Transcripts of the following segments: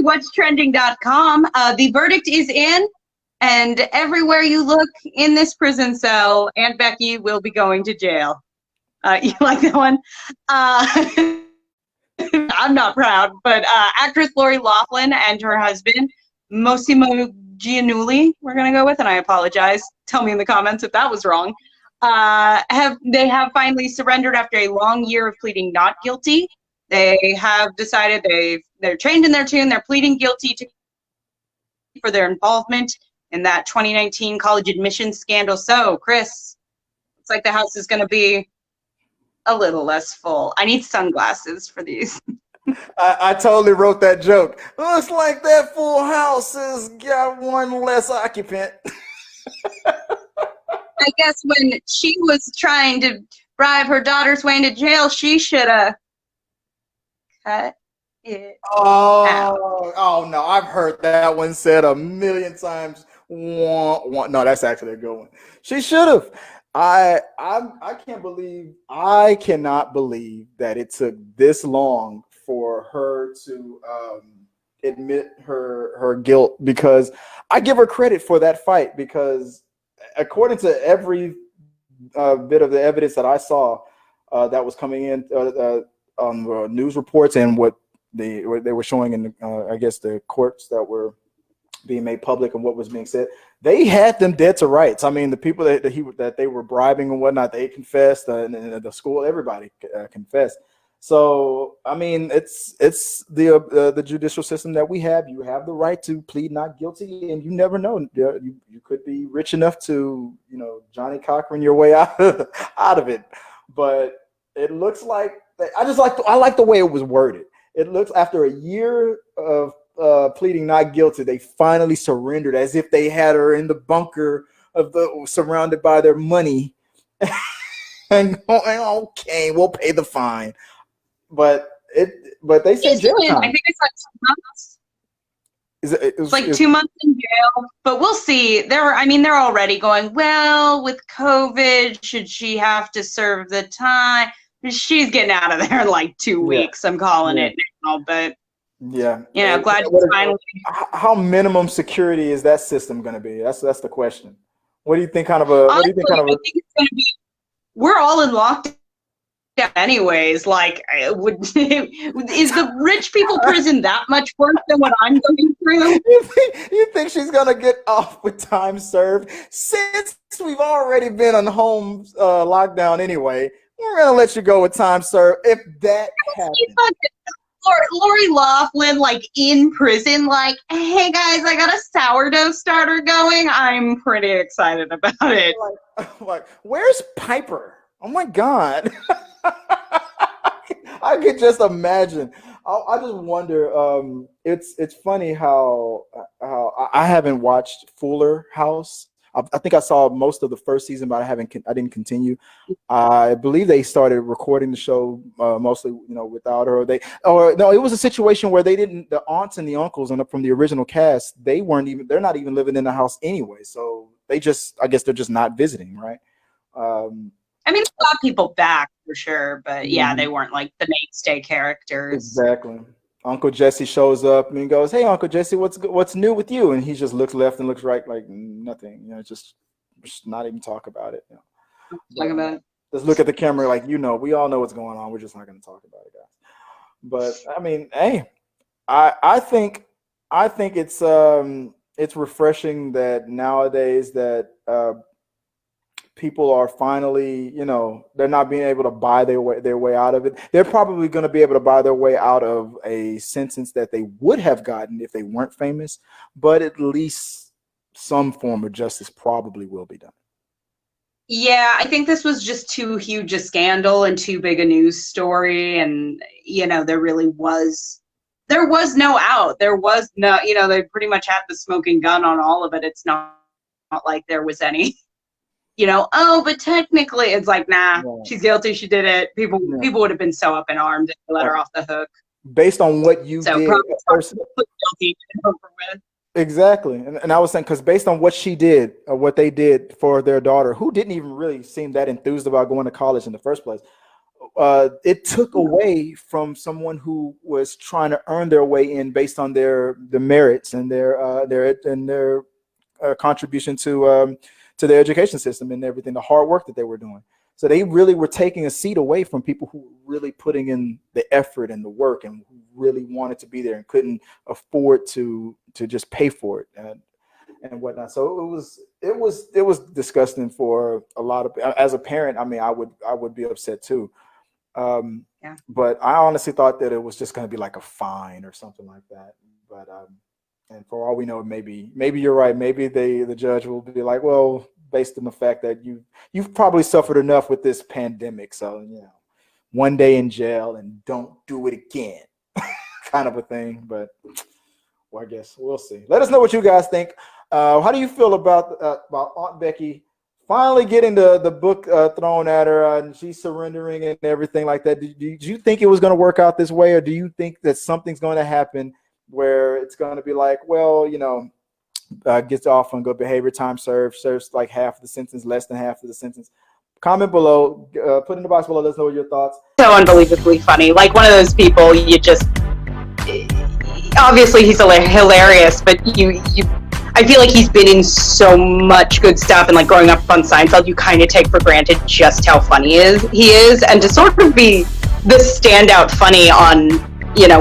whatstrending.com. The verdict is in, and everywhere you look in this prison cell, Aunt Becky will be going to jail. You like that one? I'm not proud, but actress Lori Loughlin and her husband, Massimo Giannulli, we're going to go with, and I apologize. Tell me in the comments if that was wrong. They have finally surrendered after a long year of pleading not guilty. They have decided they're trained in their tune. They're pleading guilty for their involvement in that 2019 college admissions scandal. So, Chris, it's like the house is going to be a little less full. I need sunglasses for these. I totally wrote that joke. Looks like that full house has got one less occupant. I guess when she was trying to bribe her daughter's way into jail, she should have cut it out. Oh no, I've heard that one said a million times. No, that's actually a good one. She should have. I cannot believe that it took this long for her to admit her guilt, because I give her credit for that fight, because according to every bit of the evidence that I saw that was coming in on news reports and what they were showing in I guess the courts that were being made public and what was being said, they had them dead to rights. I mean, the people that they were bribing and whatnot, they confessed, and the school, everybody confessed. So, I mean, it's the judicial system that we have. You have the right to plead not guilty, and you never know. You could be rich enough to, Johnny Cochran your way out of it. But it looks like I like the way it was worded. It looks, after a year of pleading not guilty, they finally surrendered, as if they had her in the bunker surrounded by their money, and going, okay, we'll pay the fine. But they say jail time. I think it's like 2 months. It's like 2 months in jail, but we'll see. They're already going, well, with COVID, should she have to serve the time? She's getting out of there in like 2 weeks. I'm calling it now, but yeah, glad it's finally. How minimum security is that system going to be? That's the question. What do you think? I think it's going to be. We're all in lockdown anyways. Like, is the rich people prison that much worse than what I'm going through? You think she's gonna get off with time served? Since we've already been on home lockdown anyway, we're gonna let you go with time served if that happens. Lori Loughlin, like, in prison, like, hey guys, I got a sourdough starter going. I'm pretty excited about it. Like, where's Piper? Oh my God. I could just imagine. I just wonder. It's funny how I haven't watched Fuller House. I think I saw most of the first season, but I didn't continue. I believe they started recording the show mostly, without her. No, it was a situation where they didn't. The aunts and the uncles from the original cast, they're not even living in the house anyway. So I guess they're just not visiting, right? I mean, a lot of people back for sure, but yeah, they weren't like the mainstay characters. Exactly. Uncle Jesse shows up and he goes, "Hey, Uncle Jesse, what's new with you?" And he just looks left and looks right, like nothing. Just not even talk about it. Talk about it. Just look at the camera, like we all know what's going on. We're just not going to talk about it, guys. But I mean, hey, I think it's refreshing that nowadays that people are finally, they're not being able to buy their way out of it. They're probably going to be able to buy their way out of a sentence that they would have gotten if they weren't famous, but at least some form of justice probably will be done. Yeah, I think this was just too huge a scandal and too big a news story, and there was no out. There was no, they pretty much had the smoking gun on all of it. It's not like there was any but technically it's like, nah, she's guilty, she did it. People would have been so up in arms if they let her off the hook. Based on what you did. Exactly. And I was saying, because based on what she did, or what they did for their daughter, who didn't even really seem that enthused about going to college in the first place, it took away from someone who was trying to earn their way in based on their merits and their contribution to their education system and everything, the hard work that they were doing. So they really were taking a seat away from people who were really putting in the effort and the work and who really wanted to be there and couldn't afford to just pay for it and whatnot. So it was disgusting for a lot of, as a parent. I mean, I would be upset too. Yeah. But I honestly thought that it was just going to be like a fine or something like that. But and for all we know, maybe you're right. Maybe the judge will be like, well, based on the fact that you've probably suffered enough with this pandemic, so one day in jail and don't do it again, kind of a thing. But well, I guess we'll see. Let us know what you guys think. How do you feel about Aunt Becky finally getting the book thrown at her and she's surrendering and everything like that? Do you think it was going to work out this way, or do you think that something's going to happen where it's going to be like, well, gets off on good behavior time, serves like half the sentence, less than half of the sentence? Comment below, put in the box below, let us know your thoughts. So unbelievably funny. Like one of those people you just, obviously he's hilarious, but I feel like he's been in so much good stuff, and like growing up on Seinfeld, you kind of take for granted just how funny he is, and to sort of be the standout funny on,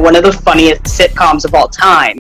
one of the funniest sitcoms of all time.